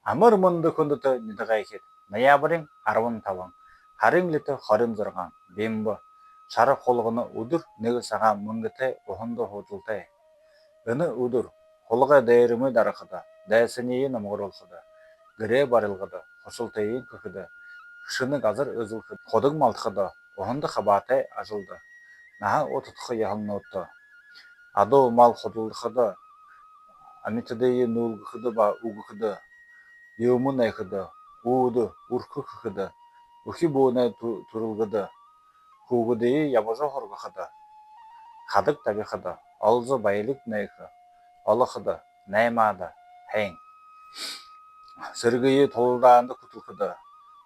Амар мундаг хүндэт нэгдгайхэд ноябрын 15 харын лит 26 бимб шар хулганы өдөр нэг цагаан мөнгөтэй уханд худалтай. Энэ өдөр хулгай дээрмэ дарахада дайсны намгруулхада гэрээ барилгада хосолтын көхөдө шыны газар өзүлхөд ходог малтхада уханд хабатай ажылды. Наха утутх ялнуутта адо мал худалдахада амитдээ нүүлгэхэд ба үгэхэд юмнайхэд ууд үрхөхэд өхи бөөнэ төрөлгөд хүүгдээ ябажа хоргоход хадаг табихад олзо баялаг найх олоход наймаада хайн сэргээ тулдаанд күтүлхөд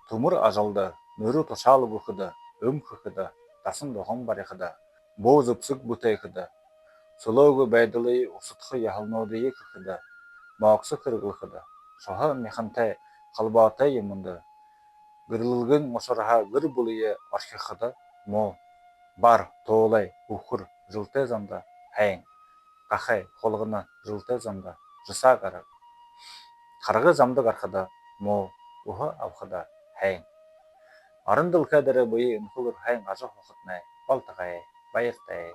төмөр ажалда нөрө тушаал өгөхөд өмхөхөд дасан дохон барихад бөөз өпсөг бүтэйхэд солоог байдлыг усадх ялнуудыг гэхэд мааксах хэрэглэхэд соха механтай халбаатай юмд гэрэлгэн мосорха гэр бүлие орхихад мо бар тоолай үхэр жылтай замда хайн гахай хулгана жылтай замда жаса гараг харга замда гарахада мо уха авхада хайн арандал кадэр буй нөхөр хайн ажих хохотнай болтгай баяртай